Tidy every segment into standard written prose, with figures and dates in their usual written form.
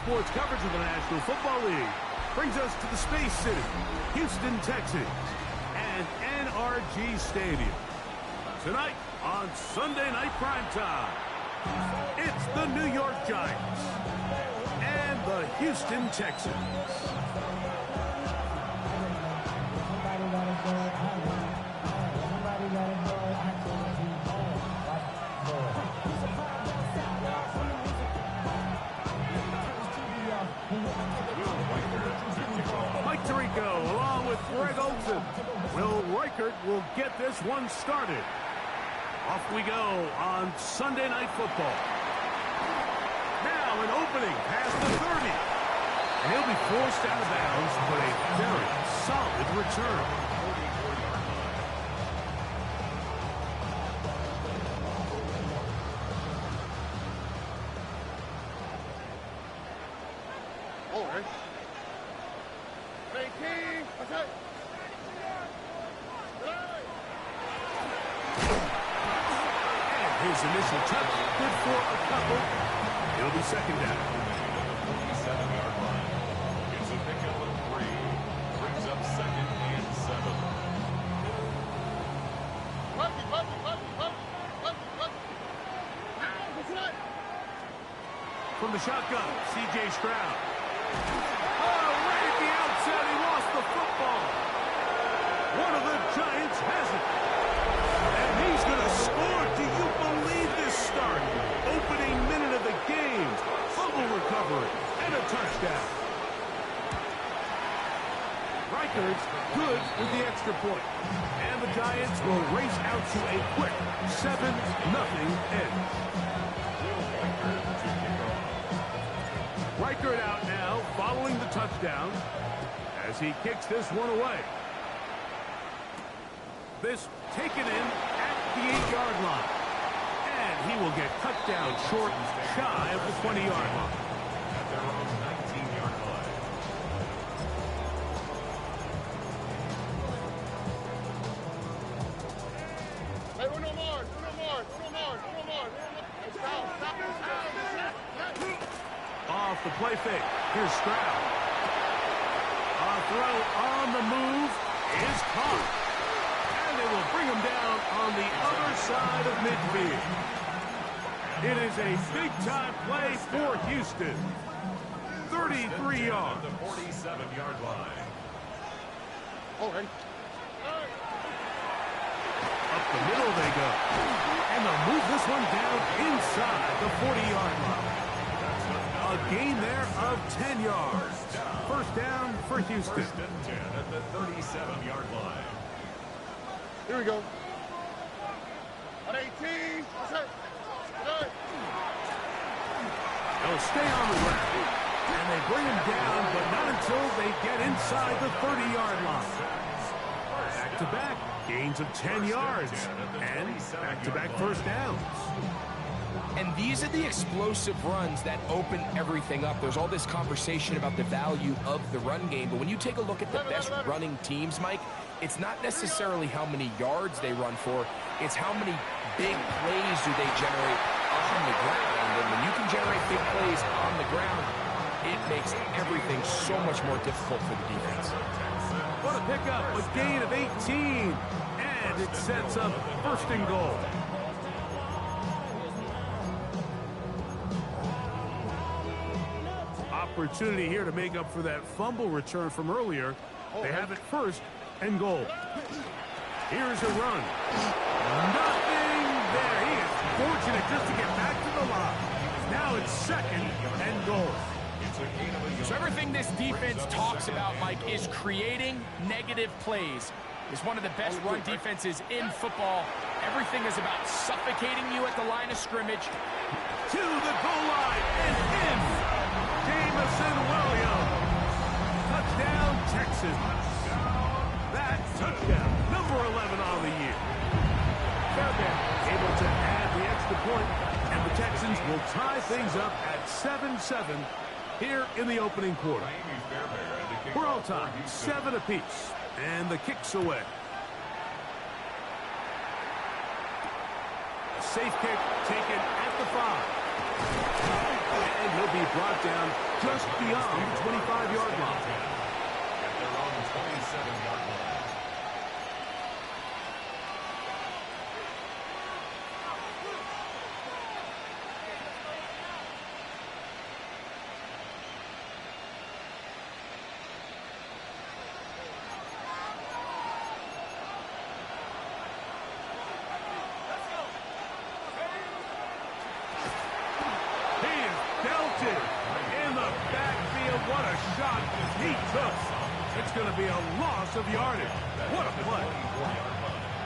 sports coverage of the National Football League brings us to the Space City, Houston, Texas, and NRG Stadium. Tonight on Sunday Night Primetime, it's the New York Giants and the Houston Texans. Mike Tirico along with Greg Olsen. Will Reichert will get this one started. Off we go on Sunday Night Football. Now an opening past the 30. And he'll be forced out of bounds, but a very solid return. His initial touch, good for a couple. It'll be second down. 47-yard line. It's a pickup of 3. Brings up 2nd and 7. From the shotgun, C.J. Stroud. Oh, right at the outset, he lost the football. One of the Giants has it. And he's going to score. Do you believe this start? Opening minute of the game. Fumble recovery and a touchdown. Reichert's good with the extra point. And the Giants will race out to a quick 7-0 edge. Reichert out now following the touchdown as he kicks this one away. This taken in at the 8-yard line. And he will get cut down short, shy of the 20-yard line. At their own 19-yard line. Hey, uno more. Off the play fake. Here's Stroud. A throw on the move is caught. And they will bring him down on the other side of midfield. It is a big-time play for Houston. 33 yards. The 47-yard line. Okay. Up the middle they go. And they'll move this one down inside the 40-yard line. A gain there of 10 yards. First down for Houston. First and 10 at the 37-yard line. Here we go. At 18. Good. They'll stay on the ground. And they bring him down, but not until they get inside the 30-yard line. Back-to-back gains of 10 yards. And back-to-back first downs. And these are the explosive runs that open everything up. There's all this conversation about the value of the run game, but when you take a look at the best running teams, Mike, it's not necessarily how many yards they run for, it's how many big plays do they generate on the ground. And when you can generate big plays on the ground, it makes everything so much more difficult for the defense. What a pickup, a gain of 18, and it sets up first and goal. Opportunity here to make up for that fumble return from earlier. They have it first and goal. Here's a run. Nothing there. He is fortunate just to get back to the line. Now it's second and goal. So everything this defense talks about, Mike, is creating negative plays. It's one of the best run defenses in football. Everything is about suffocating you at the line of scrimmage. To the goal line and in. Jamison Williams. Touchdown, Texas. That touchdown, number 11 on the year. Fairbairn able to add the extra point, and the Texans will tie things up at 7-7 here in the opening quarter. We're all tied, 7 apiece, and the kick's away. A safe kick taken at the 5. And he'll be brought down just beyond the 25-yard line. At their own 27-yard line. In the backfield, what a shot he took. It's going to be a loss of yardage. What a play.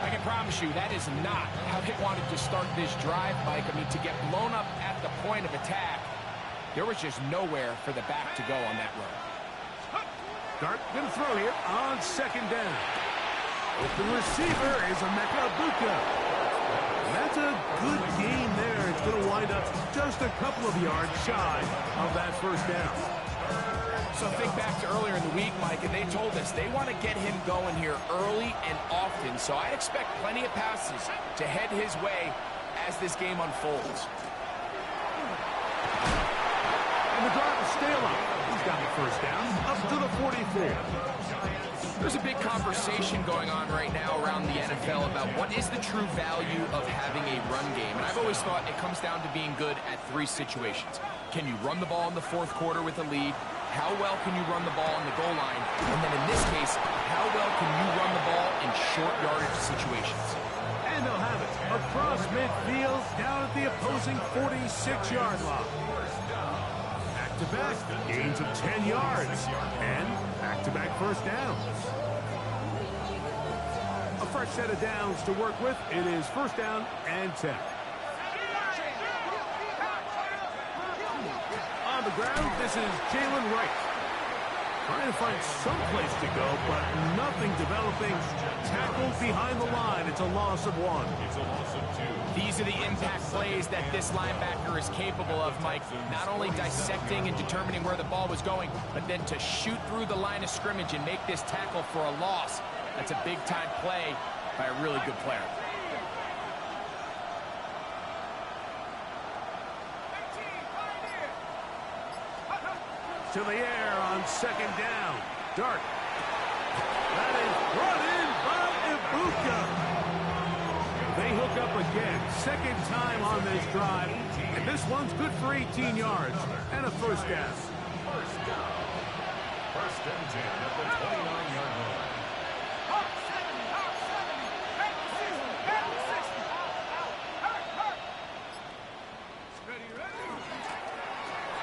I can promise you that is not how they wanted to start this drive, Mike. I mean, to get blown up at the point of attack, there was just nowhere for the back to go on that run. Dart going to throw here on second down. Open receiver is Emeka Buka. That's a good game there. It's going to wind up just a couple of yards shy of that first down. So think back to earlier in the week, Mike, and they told us they want to get him going here early and often. So I'd expect plenty of passes to head his way as this game unfolds. And the drive is still up. He's got the first down up to the 44. There's a big conversation going on right now around the NFL about what is the true value of having a run game. And I've always thought it comes down to being good at three situations. Can you run the ball in the fourth quarter with a lead? How well can you run the ball on the goal line? And then in this case, how well can you run the ball in short yardage situations? And they'll have it across midfield down at the opposing 46-yard line. Back-to-back gains of 10 yards. And back-to-back first downs. A fresh set of downs to work with. It is first down and 10. On the ground, this is Jalen Wright. Trying to find some place to go, but nothing developing. Tackled behind the line. It's a loss of 1. It's a loss of 2. These are the impact plays that this linebacker is capable of, Mike. Not only dissecting and determining where the ball was going, but then to shoot through the line of scrimmage and make this tackle for a loss. That's a big-time play by a really good player. To the air on second down. Dart. That is brought in by Ibuka. They hook up again. Second time on this drive. And this one's good for 18 yards and a first down. First down. First and 10 at the 29-yard line.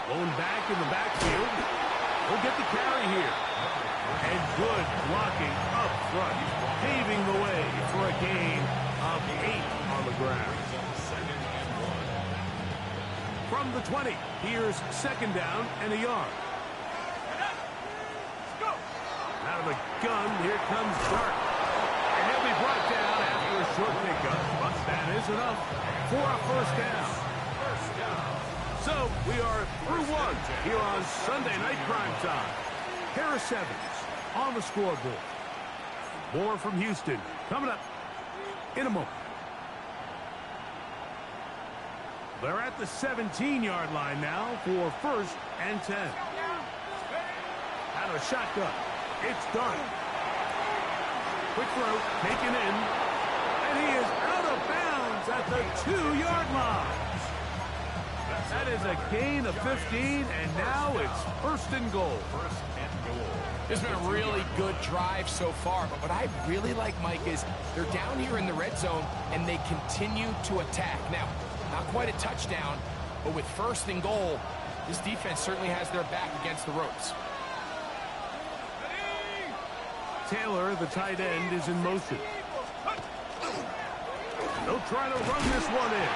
Going back in the backfield. We'll get the carry here. And good blocking up front. Paving the way for a gain of 8 on the ground. From the 20, here's second down and a yard. Out of the gun, here comes Dart. And he'll be brought down after a short pickup. But that is enough for a first down. So we are through one here on Sunday Night Primetime. Harris Evans on the scoreboard. More from Houston coming up in a moment. They're at the 17-yard line now for first and 10. Out of a shotgun. It's Dart. Quick throw, taken in. And he is out of bounds at the 2-yard line. That is a gain of 15, and now it's first and goal. First and goal. It's been a really good drive so far, but what I really like, Mike, is they're down here in the red zone, and they continue to attack. Now, not quite a touchdown, but with first and goal, this defense certainly has their back against the ropes. Taylor, the tight end, is in motion. They'll try to run this one in.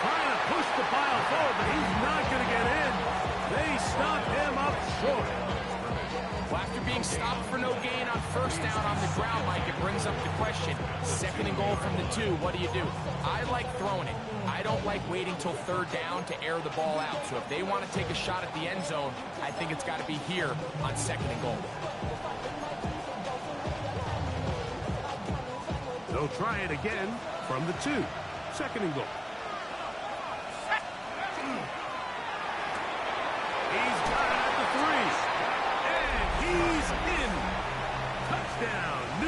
Trying to push the pile forward, but he's not going to get in. They stop him up short. Well, after being stopped for no gain on first down on the ground, Mike, it brings up the question. Second and goal from the 2, what do you do? I like throwing it. I don't like waiting till third down to air the ball out. So if they want to take a shot at the end zone, I think it's got to be here on second and goal. They'll try it again from the 2. Second and goal.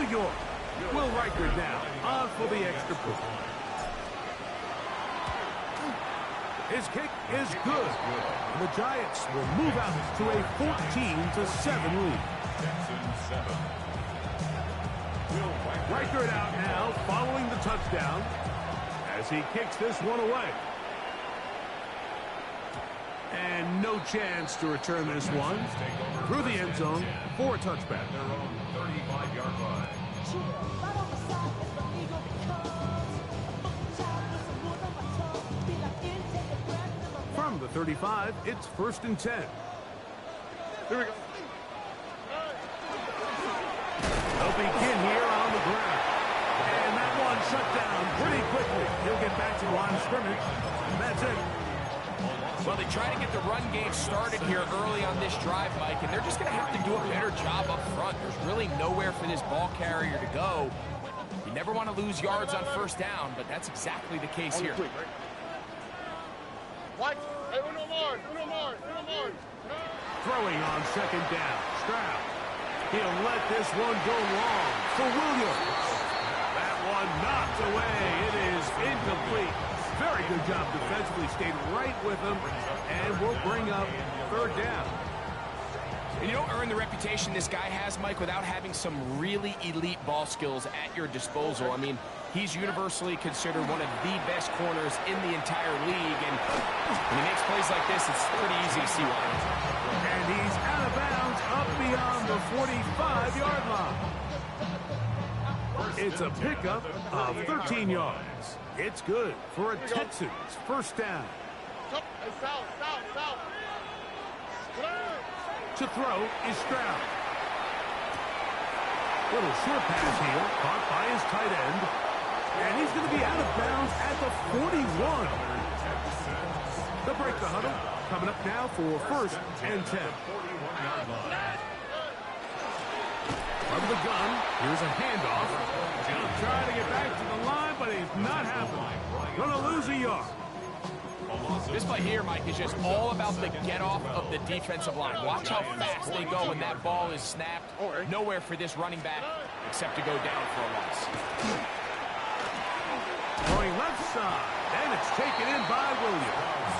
New York. Will Riker now on for the extra point. His kick is good. And the Giants will move out to a 14-7 lead. Riker it out now following the touchdown as he kicks this one away. And no chance to return this one through the end zone for a touchback. Their own 35-yard line. From the 35, it's 1st and 10. Here we go. They'll begin here on the ground. And that one shut down pretty quickly. He'll get back to the line of scrimmage. And that's it. Well, they try to get the run game started here early on this drive, Mike, and they're just going to have to do a better job up front. There's really nowhere for this ball carrier to go. You never want to lose yards on 1st down, but that's exactly the case here. White. Hey, uno more. Throwing on 2nd down. Stroud. He'll let this one go long for Williams. That one knocked away. It is incomplete. Very good job defensively. Stayed right with him and will bring up 3rd down. And you don't earn the reputation this guy has, Mike, without having some really elite ball skills at your disposal. I mean, he's universally considered one of the best corners in the entire league. And when he makes plays like this, it's pretty easy to see why. And he's out of bounds up beyond the 45-yard line. It's a pickup of 13 yards. It's good for a Texans 1st down. Hey, south. To throw is Stroud. Little short pass here, caught by his tight end. And he's going to be out of bounds at the 41. They'll break the huddle. Coming up now for 1st and 10. From the gun, here's a handoff. He'll try to get back to the line, but he's not happening. Gonna lose a yard. This play here, Mike, is just all about the get-off of the defensive line. Watch how fast they go when that ball is snapped. Nowhere for this running back except to go down for a loss. Going left side, and it's taken in by Williams.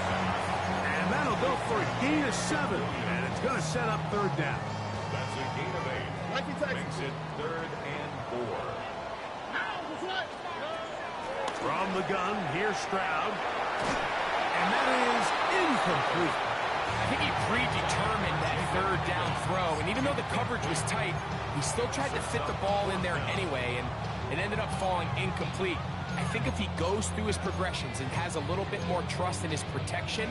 And that'll go for a gain of 7, and it's going to set up 3rd down. That's a gain of 8. Makes it 3rd and 4. From the gun, here's Stroud. And that is incomplete. I think he predetermined that 3rd down throw, and even though the coverage was tight, he still tried to fit the ball in there anyway, and it ended up falling incomplete. I think if he goes through his progressions and has a little bit more trust in his protection,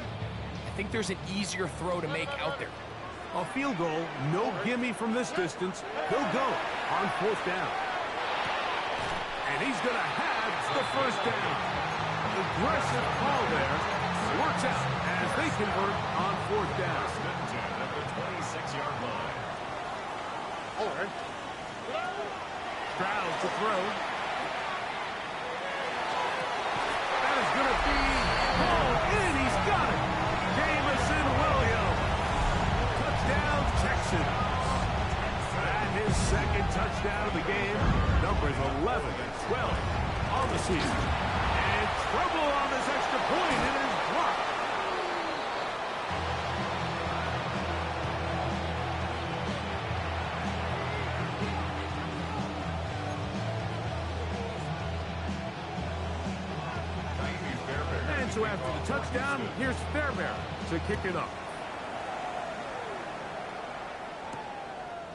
I think there's an easier throw to make out there. A field goal, no gimme from this distance. He'll go on 4th down. And he's going to have the 1st down. Aggressive call there. Works out as they convert on 4th down. At the 26-yard line. Stroud to throw. That is going to be called in. He's got it. Jamison Williams. Touchdown, Texans. And his 2nd touchdown of the game. Numbers 11 and 12 on the season. And trouble on this extra point. It is blocked. And so after the touchdown, here's Fairbairn to kick it up.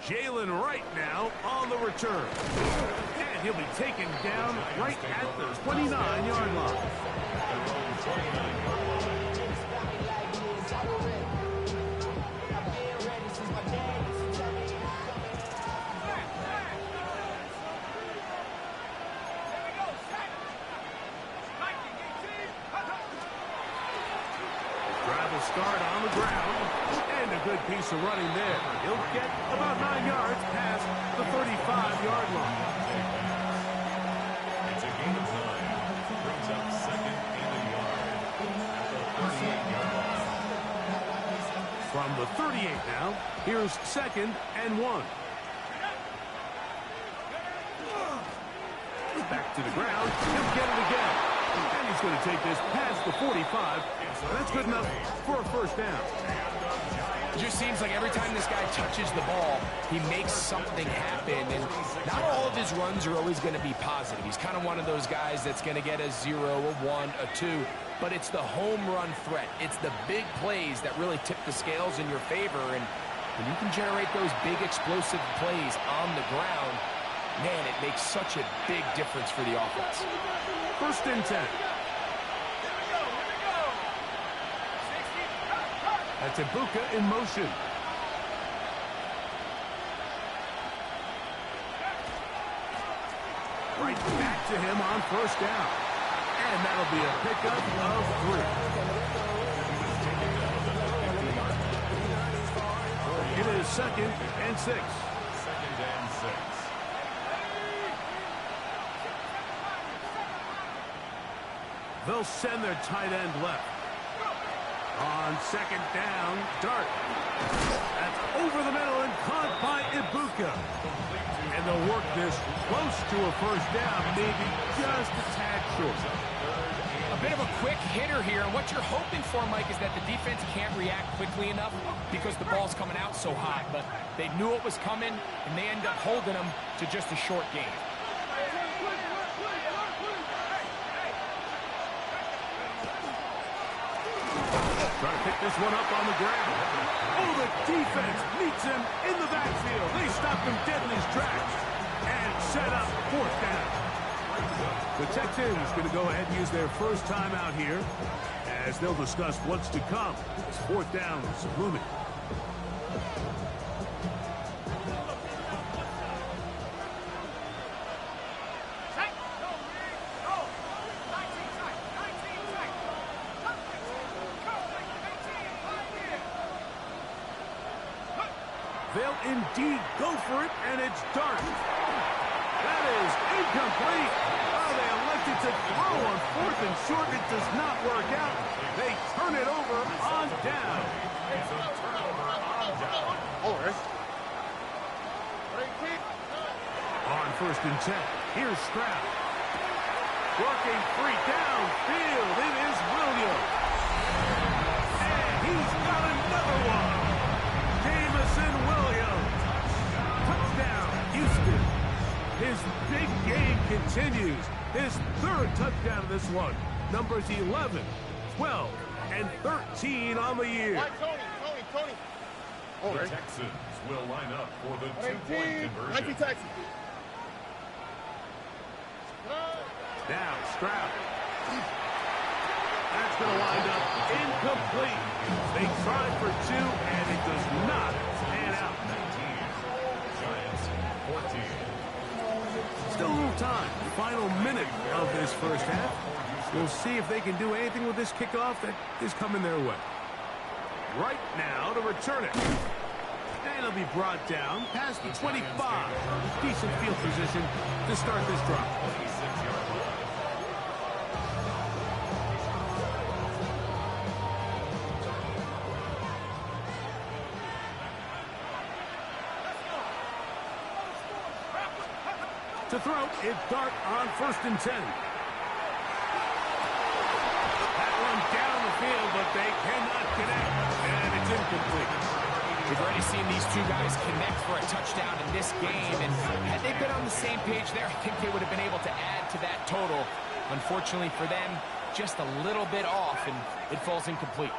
Jalen Wright now on the return. And he'll be taken down right at the 29-yard line. Drive will start on the ground. And a good piece of running there. He'll get about 9 yards past the 35-yard line. It's a gain of 9. Brings up 2nd and a yard at the 38-yard line. From the 38 now, here's 2nd and 1. Back to the ground. He'll get it again. And he's going to take this past the 45. That's good enough for a first down. It just seems like every time this guy touches the ball, he makes something happen. And not all of his runs are always going to be positive. He's kind of one of those guys that's going to get a 0, a 1, a 2. But it's the home run threat. It's the big plays that really tip the scales in your favor. And when you can generate those big explosive plays on the ground, man, it makes such a big difference for the offense. First and 10. That's Ibuka in motion. Right back to him on first down. And that'll be a pickup of 3. It is 2nd and 6. 2nd and 6. They'll send their tight end left. On 2nd down, Dart. That's over the middle and caught by Ibuka. And they'll work this close to a first down, maybe just a tad short. A bit of a quick hitter here, and what you're hoping for, Mike, is that the defense can't react quickly enough because the ball's coming out so hot. But they knew it was coming, and they end up holding them to just a short game. Trying to pick this one up on the ground. Oh, the defense meets him in the backfield. They stop him dead in his tracks and set up fourth down. The Texans going to go ahead and use their first time out here as they'll discuss what's to come. It's fourth down, looming. They'll indeed go for it, and it's Dart. That is incomplete. Oh, they elected to throw on 4th and short. It does not work out. They turn it over on down. On 1st and 10, here's Stroud. Working free downfield. It is Williams. And he's got another one. Jamison Williams. Touchdown, Houston. His big game continues. His 3rd touchdown of this one. Numbers 11, 12, and 13 on the year. Tony. The Texans will line up for the 2-point conversion. Now Stroud. That's going to wind up incomplete. They tried for 2, and it does not pan out. 19. Giants 14. Still a little time. Final minute of this first half. We'll see if they can do anything with this kickoff that is coming their way. Right now to return it. And it'll be brought down past the 25. Decent field position to start this drive. 26-yard line. To throw, it's Dart on 1st and 10. That one down the field, but they cannot connect, and it's incomplete. We've already seen these two guys connect for a touchdown in this game, and had they been on the same page there, I think they would have been able to add to that total. Unfortunately for them, just a little bit off, and it falls incomplete.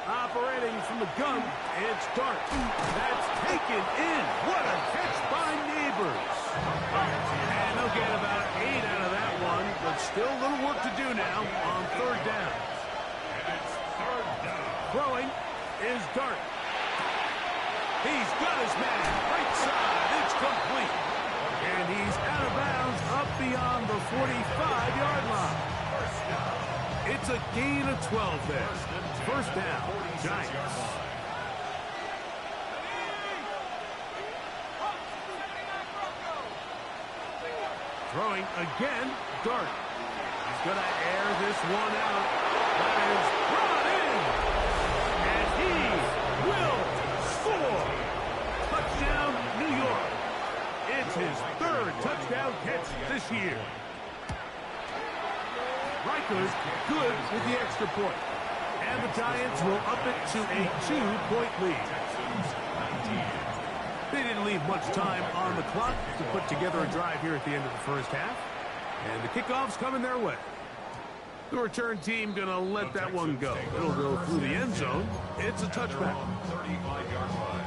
Operating from the gun, it's Dart. That's taken in. What a catch by Neighbors. And they'll get about 8 out of that one, but still a little work to do now on 3rd down. And it's 3rd down. Throwing is Dart. He's got his man. Right side. It's complete. And he's out of bounds up beyond the 45-yard line. It's a gain of 12 there. First down, Giants. Throwing again, Dart. He's going to air this one out. That is brought in. And he will score. Touchdown, New York. It's his 3rd touchdown hits this year. Riker's good with the extra point. And the Giants will up it to a 2-point lead. They didn't leave much time on the clock to put together a drive here at the end of the first half. And the kickoff's coming their way. The return team going to let that one go. It'll go through the end zone. It's a touchback. 35-yard line.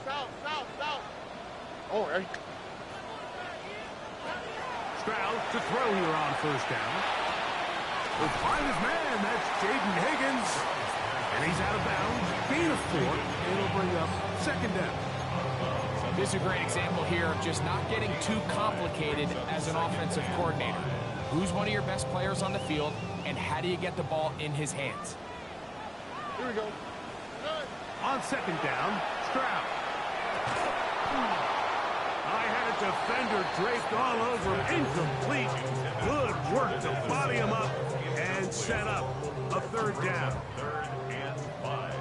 South. Oh, hey. Stroud to throw here on first down. Will find his man. That's Jaden Higgins. And he's out of bounds. Gain of 4. It'll bring up second down. This is a great example here of just not getting too complicated as an offensive coordinator. Who's one of your best players on the field, and how do you get the ball in his hands? Here we go. Good. On second down, Stroud. I had a defender draped all over him. Incomplete. Good work to body him up and set up a third down. 3rd and 5.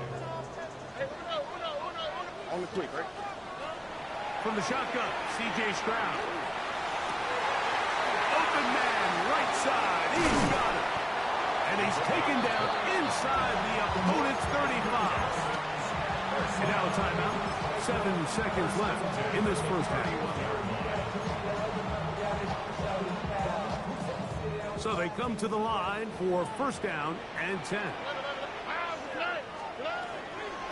Hey, uno. On the quick, right? From the shotgun, C.J. Stroud. Open man, right side. He's got it. And he's taken down inside the opponent's 35. And now a timeout. 7 seconds left in this first half. So they come to the line for first down and 10.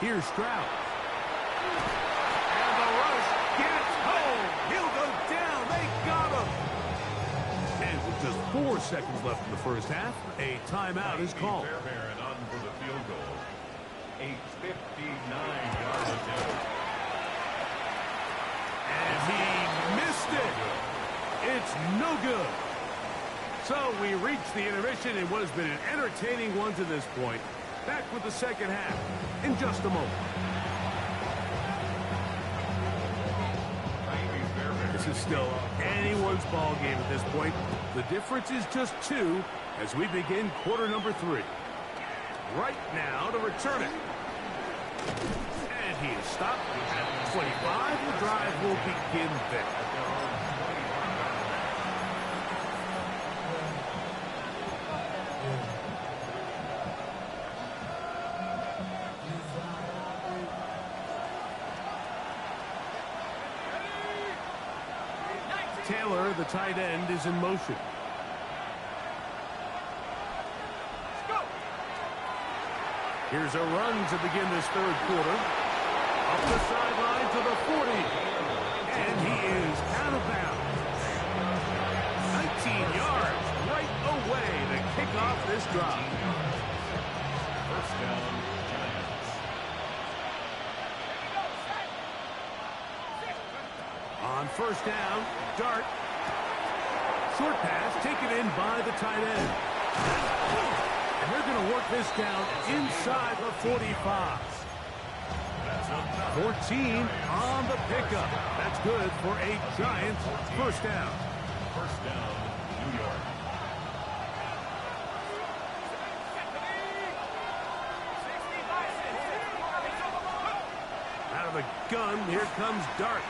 Here's Stroud. And the rush gets home. He'll go down. They got him. And with just 4 seconds left in the first half, a timeout is called. Fairbairn on for the field goal. A 59-yard attempt. And he missed it. It's no good. So we reach the intermission in what has been an entertaining one to this point. Back with the second half in just a moment. This is still anyone's ball game at this point. The difference is just 2 as we begin quarter number 3. Right now to return it. And he is stopped at 25. The drive will begin there. Taylor, the tight end, is in motion. Here's a run to begin this third quarter. Up the sideline to the 40. And he is out of bounds. 19 yards right away to kick off this drive. First down, Giants. On first down, Dart. Short pass taken in by the tight end. And they're going to work this down inside the 45. 14 on the pickup. That's good for a Giants first down. First down, New York. Out of the gun, here comes Dart.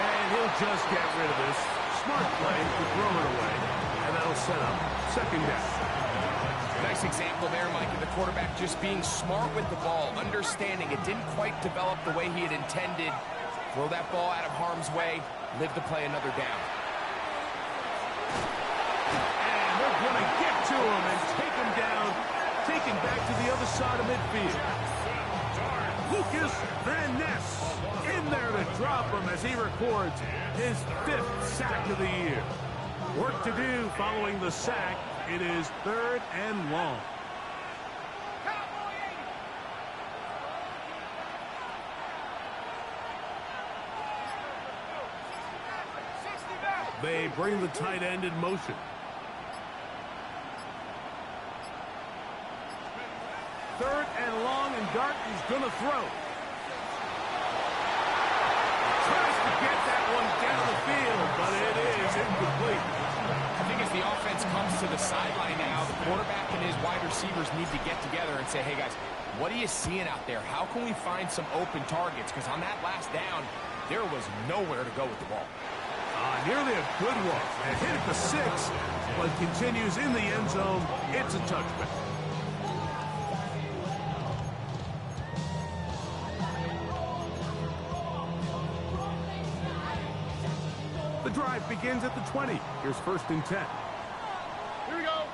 And he'll just get rid of this. Smart play to throw it away. And that'll set up second down. Nice example there, Mike, of the quarterback just being smart with the ball, understanding it didn't quite develop the way he had intended. Throw that ball out of harm's way, live to play another down. And they're going to get to him and take him down, take him back to the other side of midfield. Lucas Van Ness in there to drop him as he records his 5th sack of the year. Work to do following the sack. It is 3rd and long. They bring the tight end in motion. Third and long, and Dart is going to throw. get that one down the field, but it is incomplete. I think as the offense comes to the sideline now, the quarterback and his wide receivers need to get together and say, hey, guys, what are you seeing out there? How can we find some open targets? Because on that last down, there was nowhere to go with the ball. Nearly a good one. And hit at the 6, but continues in the end zone. It's a touchback. The drive begins at the 20. Here's 1st and 10. Here we go.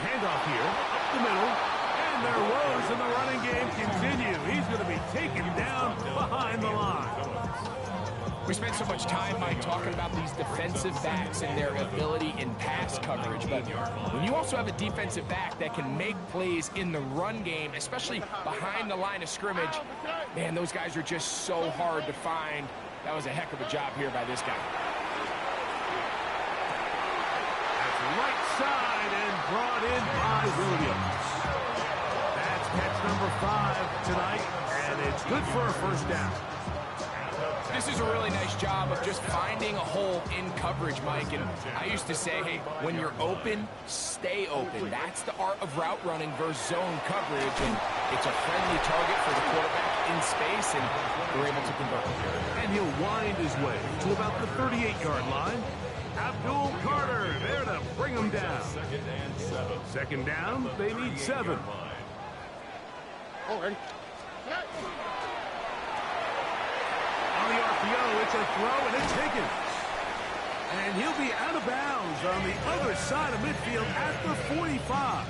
Handoff here, up the middle. And their woes in the running game continue. He's going to be taken down behind the line. We spent so much time, Mike, talking about these defensive backs and their ability in pass coverage. But when you also have a defensive back that can make plays in the run game, especially behind the line of scrimmage, man, those guys are just so hard to find. That was a heck of a job here by this guy. That's right side and brought in by Williams. That's catch number 5 tonight, and it's good for a 1st down. This is a really nice job of just finding a hole in coverage, Mike. And I used to say, hey, when you're open, stay open. That's the art of route running versus zone coverage. And it's a friendly target for the quarterback in space, and they're able to convert. And he'll wind his way to about the 38-yard line. Abdul Carter there to bring him down. 2nd and 7. 2nd down, they need 7. Oh, ready. On the RPO, it's a throw, and it's Higgins. And he'll be out of bounds on the other side of midfield at the 45.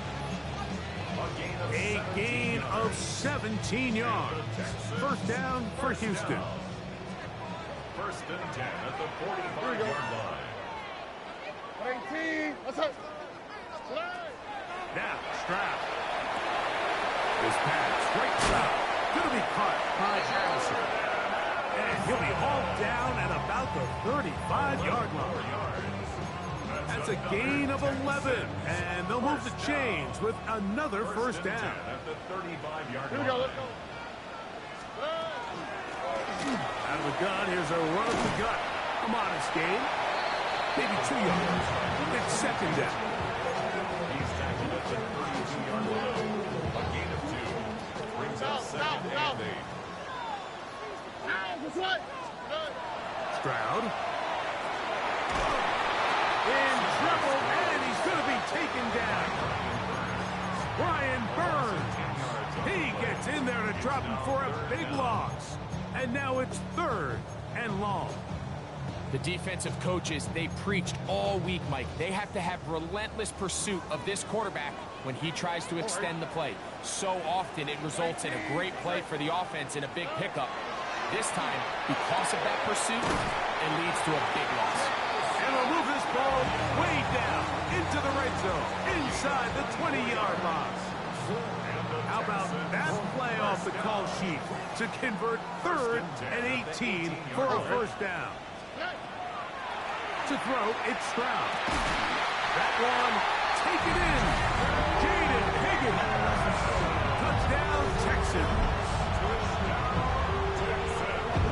A gain of 17 yards. 1st down for Houston. 1st and 10 at the 45-yard line. 18. Let's go. Now, Stroud. This pass, right side. Going to be caught by Allison. And he'll be hauled down at about the 35-yard line. That's a gain of 11. And they'll move the chains with another 1st down. At the 35-yard line. Here we go. Let's go. Out of the gun, here's a run of the gut. A modest gain. Maybe 2 yards. It's 2nd down. He's tackled at the 32-yard line. A gain of 2. Brings up 2nd and 8. Stroud. In trouble, and he's going to be taken down. Brian Burns. He gets in there to drop him for a big loss. And now it's 3rd and long. The defensive coaches, they preached all week, Mike. They have to have relentless pursuit of this quarterback when he tries to extend the play. So often it results in a great play for the offense and a big pickup. This time, because of that pursuit, it leads to a big loss. And they'll move this ball way down into the red zone, inside the 20-yard line. How about that play off the call sheet to convert 3rd and 18 for a 1st down? To throw, it's Stroud. That one, taken in. Jaden Higgins. Touchdown, Texans.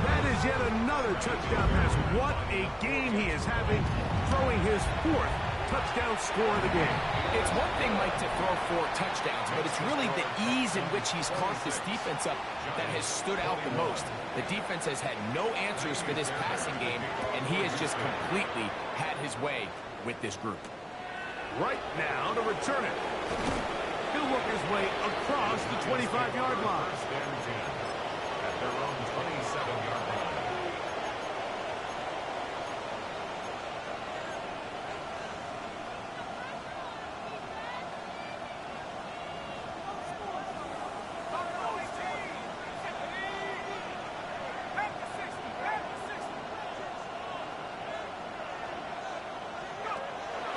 That is yet another touchdown pass. What a game he is having, throwing his 4th touchdown score of the game. It's one thing, Mike, to throw 4 touchdowns, but it's really the ease in which he's caught this defense up that has stood out the most. The defense has had no answers for this passing game, and he has just completely had his way with this group. Right now to return it. He'll work his way across the 25-yard line. At their own 27-yard line.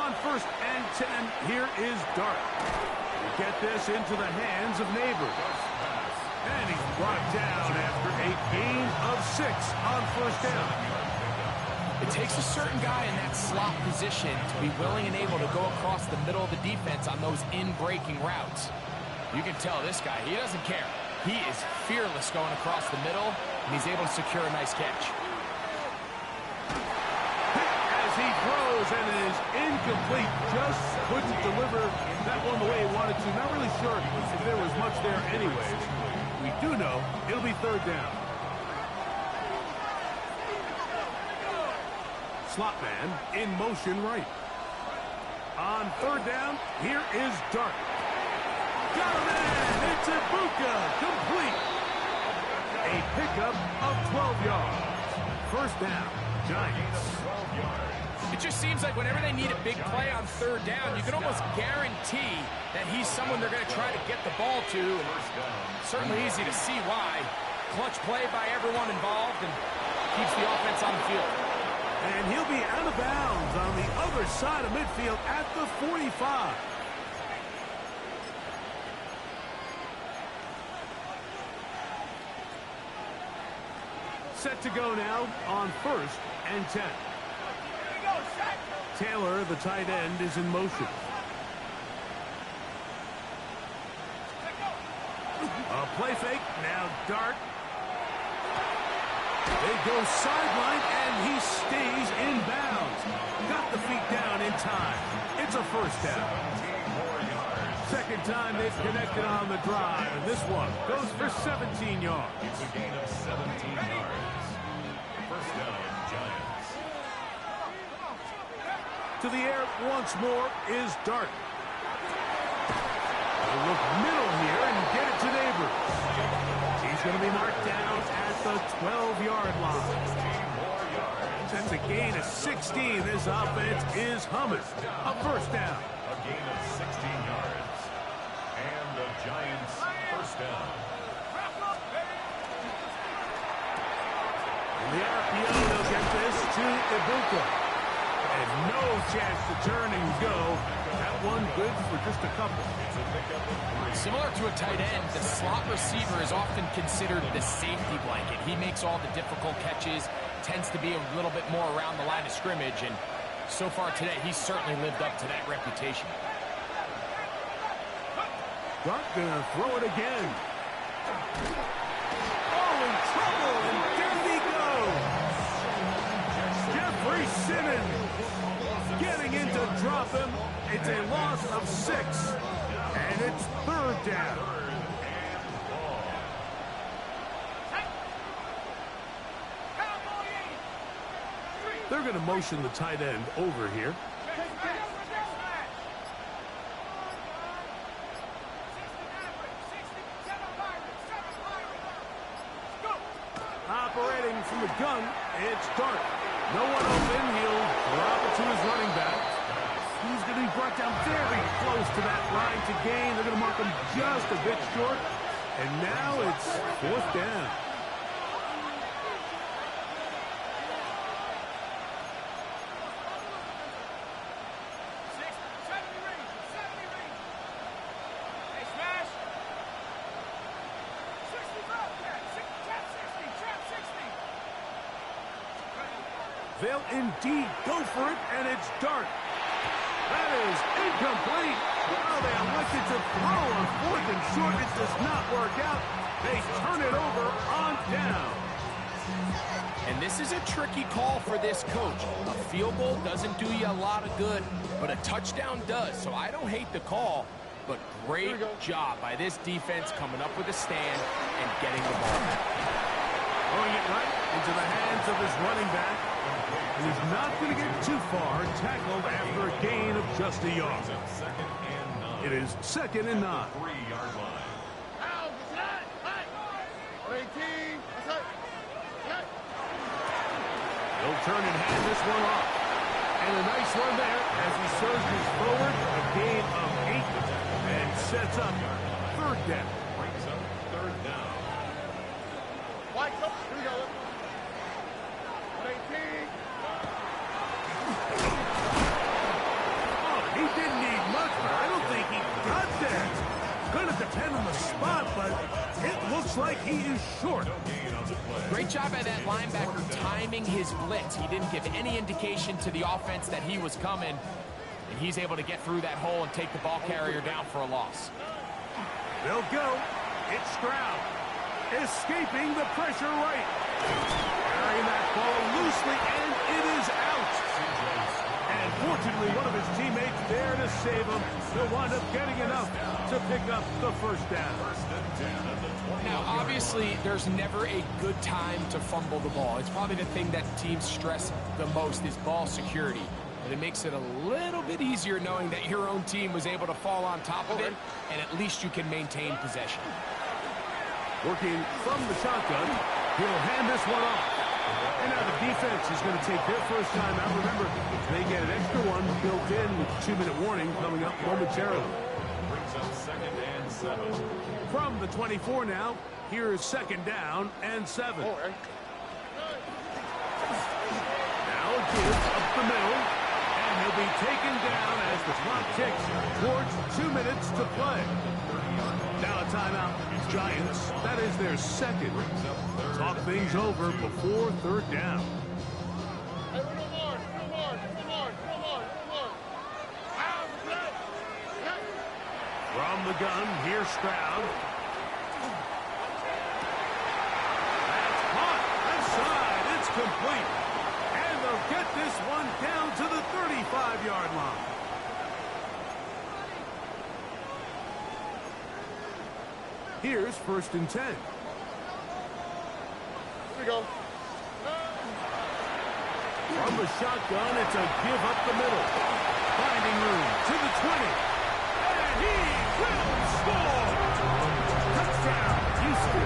On 1st and 10, here is Dart. We get this into the hands of Neighbors. And he's brought down after a gain of 6 on 1st down. It takes a certain guy in that slot position to be willing and able to go across the middle of the defense on those in-breaking routes. You can tell this guy, he doesn't care. He is fearless going across the middle, and he's able to secure a nice catch. As he throws, and it is incomplete. Just couldn't deliver that one the way he wanted to. Not really sure if there was much there anyways. We do know it'll be third down. Slot man in motion right. On third down, here is Dart. Got him in! It's Ibuka! Complete! A pickup of 12 yards. First down, Giants. It just seems like whenever they need a big play on third down, you can almost guarantee that he's someone they're going to try to get the ball to. And certainly easy to see why. Clutch play by everyone involved and keeps the offense on the field. And he'll be out of bounds on the other side of midfield at the 45. Set to go now on 1st and 10. Taylor, the tight end, is in motion. A play fake. Now Dart. They go sideline, and he stays in bounds. Got the feet down in time. It's a first down. Second time they've connected on the drive, and this one goes for 17 yards. It's a gain of 17 yards. First down, Giants. To the air once more is Dart. They look middle here and get it to Neighbors. He's going to be marked down at the 12-yard line. That's a gain of 16. This offense is humming. A first down. A gain of 16 yards. And the Giants first down. In the RPO, they'll get this to Ibuka. And no chance to turn and go. That one good for just a couple. Similar to a tight end, the slot receiver is often considered the safety blanket. He makes all the difficult catches, tends to be a little bit more around the line of scrimmage, and so far today, he's certainly lived up to that reputation. Dart gonna throw it again. Oh, in trouble, and there he goes. Jeffrey Simmons getting in to drop him. It's a loss of 6, and it's third down. They're going to motion the tight end over here. Operating from the gun, it's Dart. No one open. He'll drop it to his running back. He's going to be brought down very close to that line to gain. They're going to mark him just a bit short. And now it's fourth down. They'll indeed go for it, and it's Dart. That is incomplete. Oh, they elected to throw on 4th and short. It does not work out. They turn it over on down. And this is a tricky call for this coach. A field goal doesn't do you a lot of good, but a touchdown does. So I don't hate the call, but great job by this defense coming up with a stand and getting the ball back. Throwing it right into the hands of his running back. And he's not going to get too far, tackled after a gain of just a yard. It is 2nd and 9. 3-yard line. He'll turn and hand this one off. And a nice run there as he surges forward, a gain of 8, and sets up third down. Brings up third down. Here we go. 18. He didn't need much, but I don't think he got that. Going to depend on the spot, but it looks like he is short. Great job by that linebacker timing his blitz. He didn't give any indication to the offense that he was coming, and he's able to get through that hole and take the ball carrier down for a loss. They'll go It's Stroud. Escaping the pressure right. Carrying that ball loosely, and it is out. And fortunately, one of his teammates there to save him. He'll wind up getting enough to pick up the first down. Now, obviously, there's never a good time to fumble the ball. It's probably the thing that teams stress the most is ball security. But it makes it a little bit easier knowing that your own team was able to fall on top of it, and at least you can maintain possession. Working from the shotgun, he'll hand this one off. And now the defense is going to take their first time out. Remember, they get an extra one built in with 2-minute warning coming up momentarily. Brings up 2nd and 7. From the 24 now, here is 2nd down and 7. Now a give up the middle, and he'll be taken down as the clock ticks towards 2 minutes to play. Now a timeout. Giants, that is their second. Talk things over before 3rd down. From the gun, here's Stroud. That's caught. Inside, it's complete. And they'll get this one down to the 35-yard line. Here's 1st and 10. Here we go. From the shotgun, it's a give up the middle. Finding room to the 20. And he will score! Touchdown, Houston.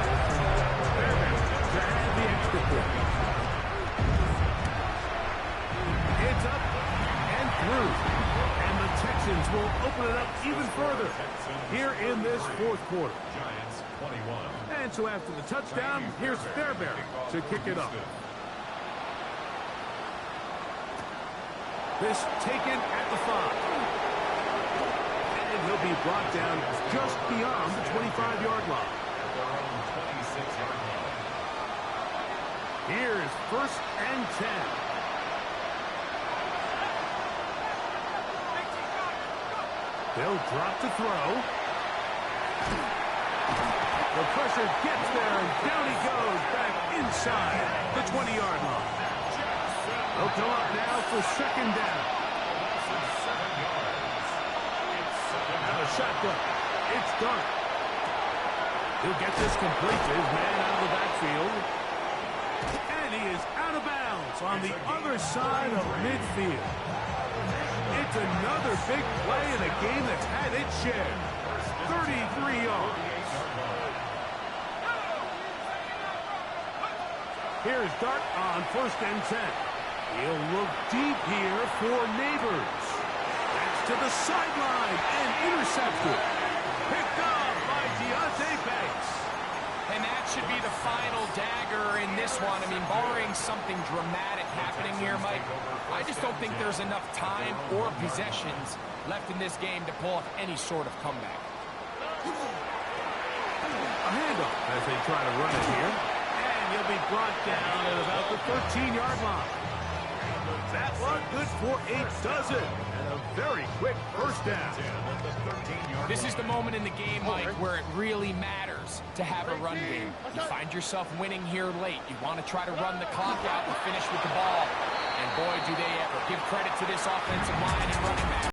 To add the extra point. It's up and through. And the Texans will open it up even further here in this 4th quarter. Giants 21. And so after the touchdown, here's Fairbairn to kick it off. This taken at the 5. And he'll be brought down just beyond the 25-yard line. At their own 26-yard line. Here's 1st and 10. They'll drop to throw. The pressure gets there, and down he goes back inside the 20-yard line. They'll come up now for 2nd down. Now the shotgun. It's done. He'll get this complete to his man out of the backfield. And he is out of bounds on the other side of midfield. It's another big play in a game that's had its share. 33 yards. Here's Dart on 1st and 10. He'll look deep here for Neighbors. That's to the sideline and intercepted. Picked up by Deontay Banks. And that should be the final dagger in this one. I mean, barring something dramatic happening here, Mike, I just don't think there's enough time or possessions left in this game to pull off any sort of comeback. A handoff as they try to run it here. And he'll be brought down at about the 13-yard line. That one good for a dozen. And a very quick first down. This is the moment in the game, Mike, where it really matters to have a run game. You find yourself winning here late. You want to try to run the clock out and finish with the ball. And boy, do they ever. Give credit to this offensive line and running back.